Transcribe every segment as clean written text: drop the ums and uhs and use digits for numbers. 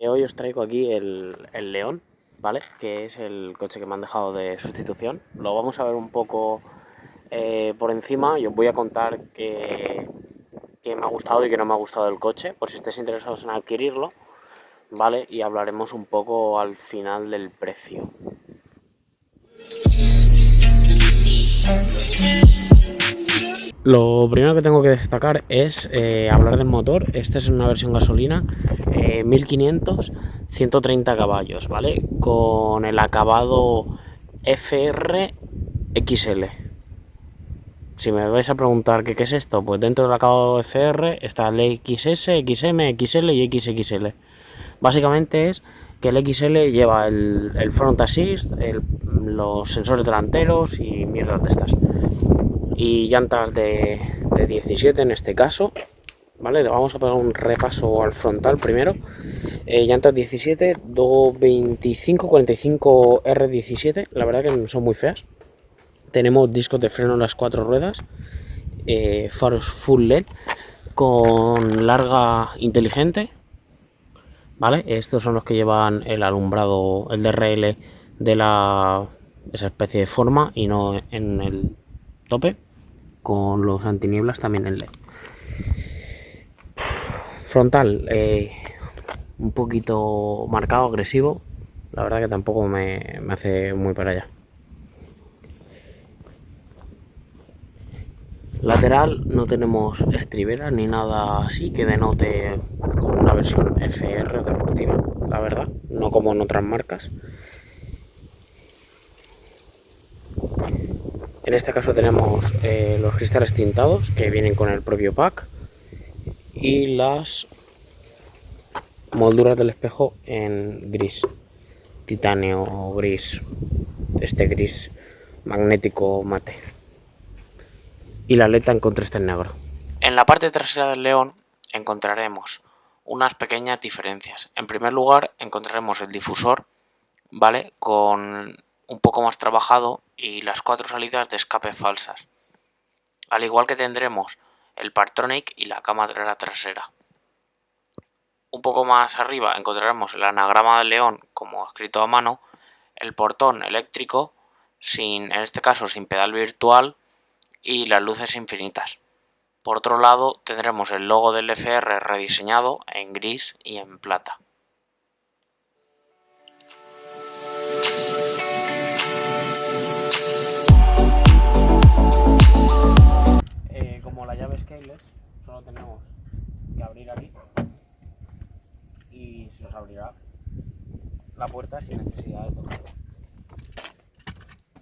Hoy os traigo aquí el León, ¿vale? Que es el coche que me han dejado de sustitución. Lo vamos a ver un poco por encima y os voy a contar qué me ha gustado y qué no me ha gustado del coche, por si estáis interesados en adquirirlo, ¿vale? Y hablaremos un poco al final del precio. Lo primero que tengo que destacar es hablar del motor. Esta es una versión gasolina 1500, 130 caballos, ¿vale? Con el acabado FR XL. Si me vais a preguntar qué es esto, pues dentro del acabado FR está el XS, XM, XL y XXL. Básicamente es que el XL lleva el front assist, los sensores delanteros y mierdas de estas. Y llantas de 17 en este caso, ¿vale? Vamos a pegar un repaso al frontal primero. Llantas 17, 225 45 R17, la verdad que son muy feas. Tenemos discos de freno en las cuatro ruedas, faros full LED con larga inteligente, ¿vale? Estos son los que llevan el alumbrado, el DRL de esa especie de forma y no en el tope, con los antinieblas también en LED. Frontal, un poquito marcado, agresivo, la verdad que tampoco me hace muy para allá. Lateral no tenemos estribera ni nada así que denote como una versión FR deportiva, la verdad, no como en otras marcas. En este caso tenemos los cristales tintados que vienen con el propio pack y las molduras del espejo en gris, titanio o gris, este gris magnético mate. Y la aleta en contraste en negro. En la parte trasera del León encontraremos unas pequeñas diferencias. En primer lugar encontraremos el difusor, ¿vale? Con un poco más trabajado y las cuatro salidas de escape falsas. Al igual que tendremos el Partronic y la cámara trasera. Un poco más arriba encontraremos el anagrama del León como escrito a mano, el portón eléctrico, en este caso sin pedal virtual, y las luces infinitas. Por otro lado tendremos el logo del FR rediseñado en gris y en plata. Como la llave es keyless, solo tenemos que abrir aquí y se os abrirá la puerta sin necesidad de tocarla.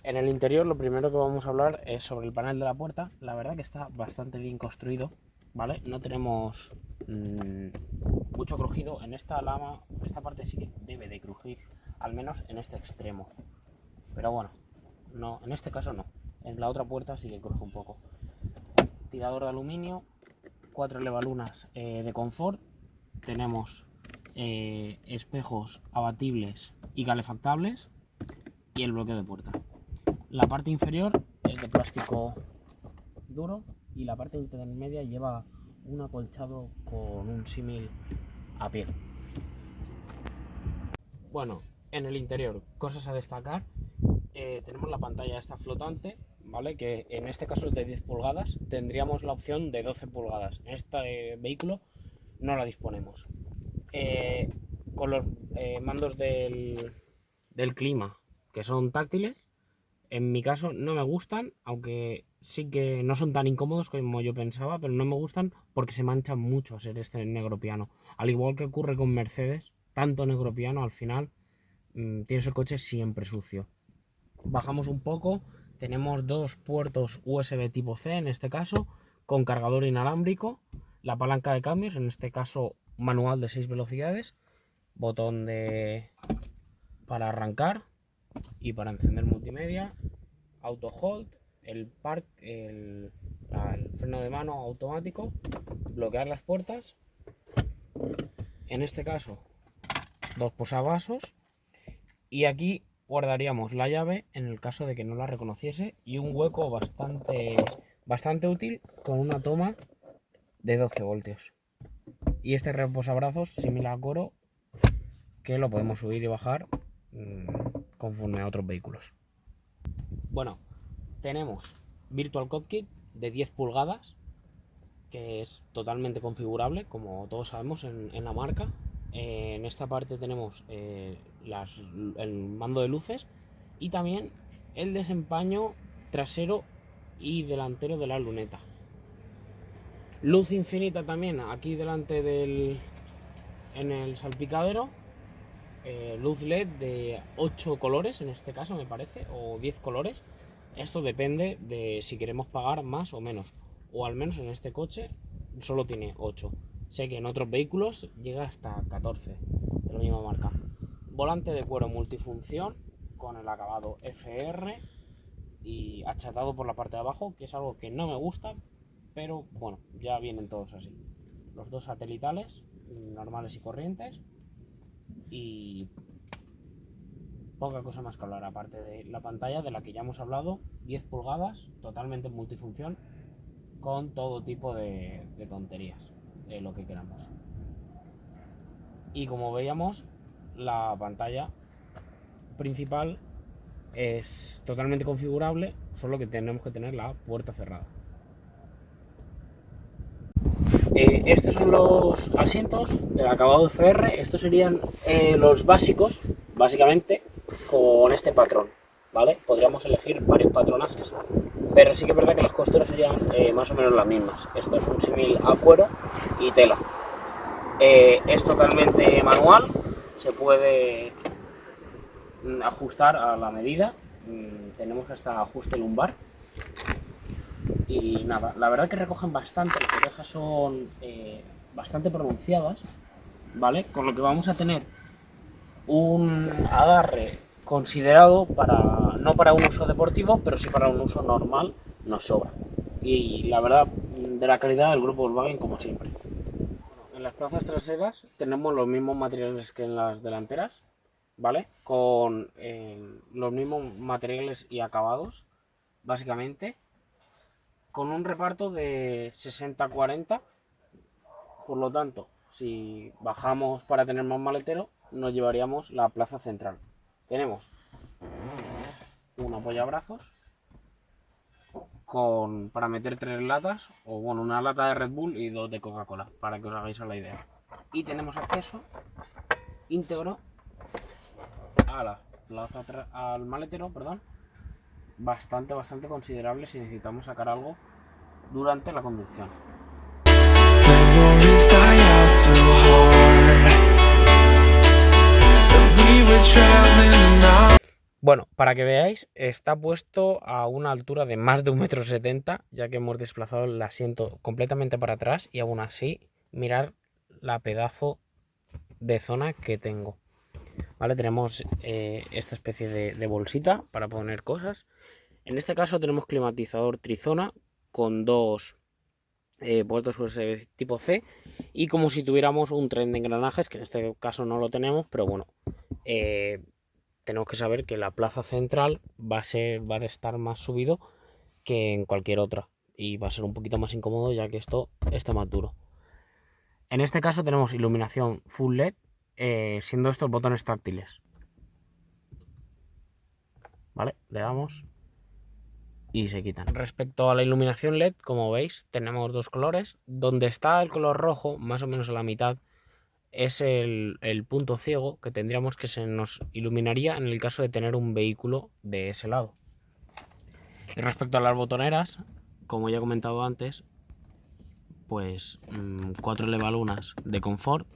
En el interior lo primero que vamos a hablar es sobre el panel de la puerta. La verdad que está bastante bien construido, ¿vale? No tenemos mucho crujido. En esta lama, esta parte sí que debe de crujir, al menos en este extremo. Pero bueno, no, en este caso no. En la otra puerta sí que cruje un poco. Tirador de aluminio, 4 levalunas de confort. Tenemos espejos abatibles y calefactables y el bloqueo de puerta. La parte inferior es de plástico duro y la parte intermedia lleva un acolchado con un símil a piel. Bueno, en el interior, cosas a destacar. Tenemos la pantalla esta flotante, ¿vale? Que en este caso es de 10 pulgadas. Tendríamos la opción de 12 pulgadas. En este vehículo no la disponemos. Con los mandos del clima, que son táctiles, en mi caso no me gustan, aunque sí que no son tan incómodos como yo pensaba, pero no me gustan porque se manchan mucho a ser este negro piano. Al igual que ocurre con Mercedes, tanto negro piano al final tienes el coche siempre sucio. Bajamos un poco, tenemos dos puertos USB tipo C en este caso, con cargador inalámbrico, la palanca de cambios, en este caso manual de 6 velocidades, botón para arrancar y para encender multimedia, auto hold, el freno de mano automático, bloquear las puertas, en este caso dos posavasos, y aquí guardaríamos la llave en el caso de que no la reconociese, y un hueco bastante útil con una toma de 12 voltios. Y este reposabrazos similar a Coro que lo podemos subir y bajar conforme a otros vehículos. Bueno, tenemos Virtual Cockpit de 10 pulgadas, que es totalmente configurable, como todos sabemos en la marca. En esta parte tenemos el mando de luces y también el desempeño trasero y delantero de la luneta. Luz infinita también aquí delante en el salpicadero. Luz LED de 8 colores en este caso me parece, o 10 colores. Esto depende de si queremos pagar más o menos, o al menos en este coche solo tiene 8. Sé que en otros vehículos llega hasta 14 de la misma marca. Volante de cuero multifunción con el acabado FR y achatado por la parte de abajo, que es algo que no me gusta, pero bueno, ya vienen todos así. Los dos satelitales, normales y corrientes, y poca cosa más que hablar, aparte de la pantalla de la que ya hemos hablado, 10 pulgadas, totalmente multifunción, con todo tipo de tonterías, de lo que queramos. Y como veíamos, la pantalla principal es totalmente configurable, solo que tenemos que tener la puerta cerrada. Estos son los asientos del acabado FR. Estos serían los básicos, básicamente, con este patrón, ¿vale? Podríamos elegir varios patronajes, pero sí que es verdad que las costuras serían más o menos las mismas. Esto es un símil a cuero y tela. Es totalmente manual, se puede ajustar a la medida. Tenemos hasta ajuste lumbar. Y nada, la verdad que recogen bastante, las orejas son bastante pronunciadas, ¿vale? Con lo que vamos a tener un agarre considerado para, no para un uso deportivo, pero sí para un uso normal, nos sobra. Y la verdad, de la calidad del grupo Volkswagen como siempre. En las plazas traseras tenemos los mismos materiales que en las delanteras, ¿vale? Con los mismos materiales y acabados, básicamente. Con un reparto de 60-40, por lo tanto, si bajamos para tener más maletero, nos llevaríamos la plaza central. Tenemos un apoyabrazos para meter 3 latas, o bueno, una lata de Red Bull y 2 de Coca-Cola, para que os hagáis la idea. Y tenemos acceso íntegro a la plaza al maletero, perdón, bastante considerable si necesitamos sacar algo durante la conducción. Bueno, para que veáis, está puesto a una altura de más de 1,70 m, ya que hemos desplazado el asiento completamente para atrás y aún así, mirar la pedazo de zona que tengo. Vale, tenemos esta especie de bolsita para poner cosas. En este caso tenemos climatizador trizona con 2 puertos USB tipo C y como si tuviéramos un tren de engranajes, que en este caso no lo tenemos, pero bueno, tenemos que saber que la plaza central va a estar más subido que en cualquier otra y va a ser un poquito más incómodo ya que esto está más duro. En este caso tenemos iluminación full LED, siendo estos botones táctiles. Vale, le damos y se quitan. Respecto a la iluminación LED, como veis, tenemos 2 colores. Donde está el color rojo, más o menos a la mitad, es el punto ciego que tendríamos, que se nos iluminaría en el caso de tener un vehículo de ese lado. Y respecto a las botoneras, como ya he comentado antes, pues 4 levalunas de confort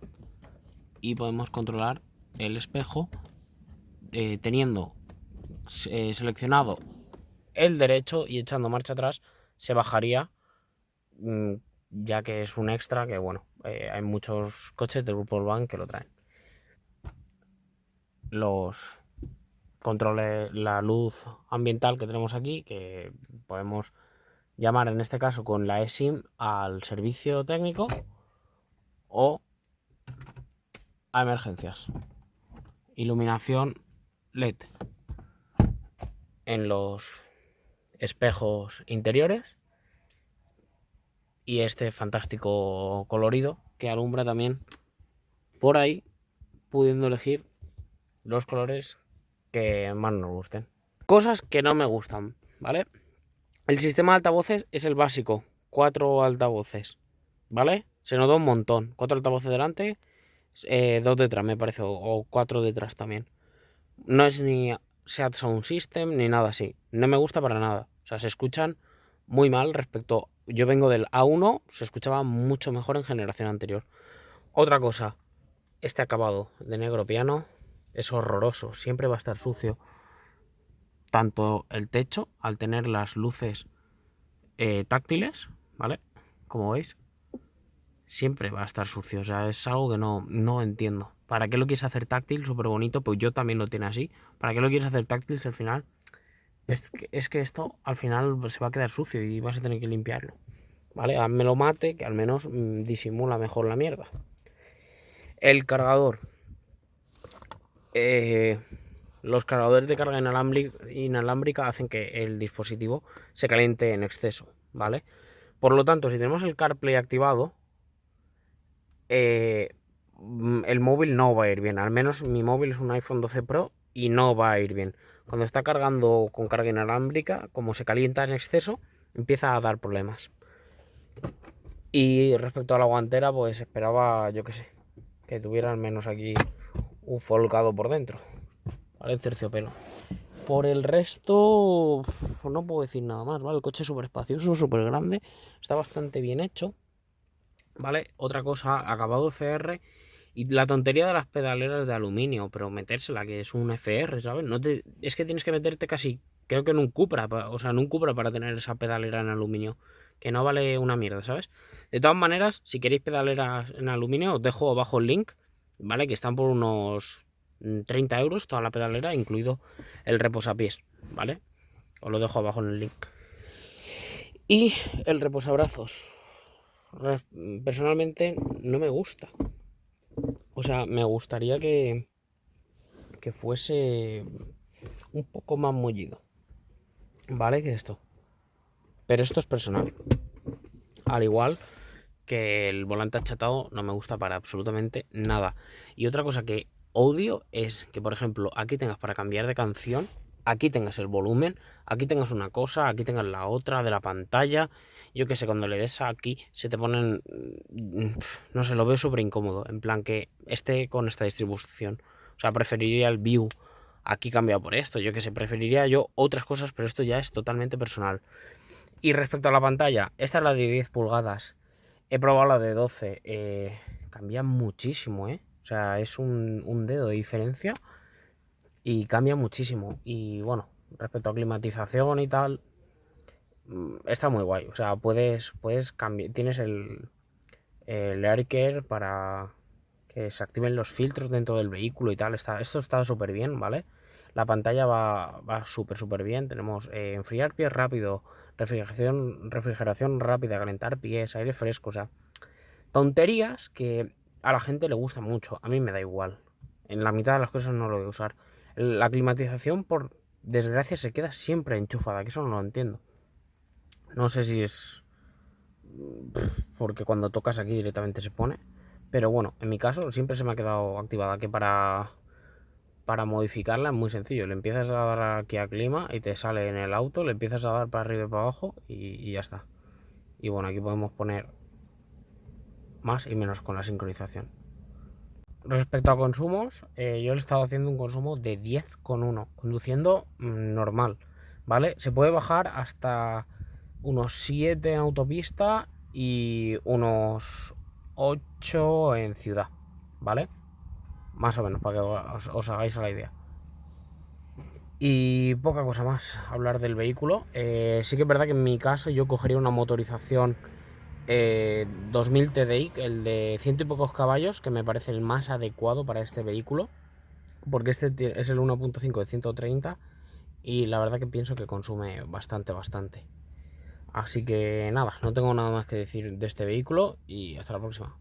y podemos controlar el espejo teniendo seleccionado el derecho y echando marcha atrás se bajaría, ya que es un extra que bueno, hay muchos coches del grupo Volkswagen que lo traen. Los controles, la luz ambiental que tenemos aquí, que podemos llamar en este caso con la eSIM al servicio técnico o a emergencias. Iluminación LED en los espejos interiores y este fantástico colorido que alumbra también por ahí, pudiendo elegir los colores que más nos gusten. Cosas que no me gustan, ¿vale? El sistema de altavoces es el básico, 4 altavoces, ¿vale? Se nota un montón, 4 altavoces delante, 2 detrás me parece, o 4 detrás también. No es ni Seat Sound System ni nada así, no me gusta para nada, o sea, se escuchan muy mal respecto, yo vengo del A1, se escuchaba mucho mejor en generación anterior. Otra cosa, este acabado de negro piano es horroroso, siempre va a estar sucio. Tanto el techo, al tener las luces táctiles, ¿vale? Como veis, siempre va a estar sucio. O sea, es algo que no entiendo. ¿Para qué lo quieres hacer táctil? Súper bonito, pues yo también lo tiene así. ¿Para qué lo quieres hacer táctil si al final? Es que esto al final se va a quedar sucio y vas a tener que limpiarlo. ¿Vale? Házmelo mate, que al menos disimula mejor la mierda. El cargador. Los cargadores de carga inalámbrica hacen que el dispositivo se caliente en exceso, ¿vale? Por lo tanto, si tenemos el CarPlay activado, el móvil no va a ir bien. Al menos mi móvil es un iPhone 12 Pro y no va a ir bien. Cuando está cargando con carga inalámbrica, como se calienta en exceso, empieza a dar problemas. Y respecto a la guantera, pues esperaba, yo qué sé, que tuviera al menos aquí un folgado por dentro, ¿vale? El terciopelo. Por el resto, no puedo decir nada más, ¿vale? El coche es súper espacioso, súper grande, está bastante bien hecho, ¿vale? Otra cosa, acabado FR y la tontería de las pedaleras de aluminio, pero metérsela, que es un FR, ¿sabes? Es que tienes que meterte casi, creo que en un Cupra, o sea, en un Cupra para tener esa pedalera en aluminio, que no vale una mierda, ¿sabes? De todas maneras, si queréis pedaleras en aluminio, os dejo abajo el link, ¿vale? Que están por unos 30 euros toda la pedalera, incluido el reposapiés, ¿vale? Os lo dejo abajo en el link. Y el reposabrazos. Personalmente no me gusta. O sea, me gustaría que fuese un poco más mullido, ¿vale? Que esto. Pero esto es personal. Al igual que el volante achatado no me gusta para absolutamente nada. Y otra cosa que odio es que, por ejemplo, aquí tengas para cambiar de canción, aquí tengas el volumen, aquí tengas una cosa, aquí tengas la otra de la pantalla. Yo que sé, cuando le des aquí se te ponen, no sé, lo veo súper incómodo, en plan que esté con esta distribución. O sea, preferiría el View aquí cambiado por esto, yo que sé, preferiría yo otras cosas, pero esto ya es totalmente personal. Y respecto a la pantalla, esta es la de 10 pulgadas. He probado la de 12. Cambia muchísimo, ¿eh? O sea, es un dedo de diferencia y cambia muchísimo. Y bueno, respecto a climatización y tal, está muy guay. O sea, puedes cambiar. Tienes el AirCare para que se activen los filtros dentro del vehículo y tal. Esto está súper bien, ¿vale? La pantalla va súper bien. Tenemos enfriar pies rápido, refrigeración rápida, calentar pies, aire fresco. O sea, tonterías que a la gente le gusta mucho. A mí me da igual. En la mitad de las cosas no lo voy a usar. La climatización, por desgracia, se queda siempre enchufada, que eso no lo entiendo. No sé si es porque cuando tocas aquí directamente se pone. Pero bueno, en mi caso siempre se me ha quedado activada, que para modificarla es muy sencillo. Le empiezas a dar aquí a clima y te sale en el auto, le empiezas a dar para arriba y para abajo y ya está. Y bueno, aquí podemos poner más y menos con la sincronización. Respecto a consumos, yo le he estado haciendo un consumo de 10,1, conduciendo normal, ¿vale? Se puede bajar hasta unos 7 en autopista y unos 8 en ciudad, ¿vale? Más o menos, para que os hagáis a la idea. Y poca cosa más, hablar del vehículo. Sí que es verdad que en mi caso yo cogería una motorización 2000 TDI, el de ciento y pocos caballos, que me parece el más adecuado para este vehículo, porque este es el 1.5 de 130 y la verdad que pienso que consume bastante. Así que nada, no tengo nada más que decir de este vehículo y hasta la próxima.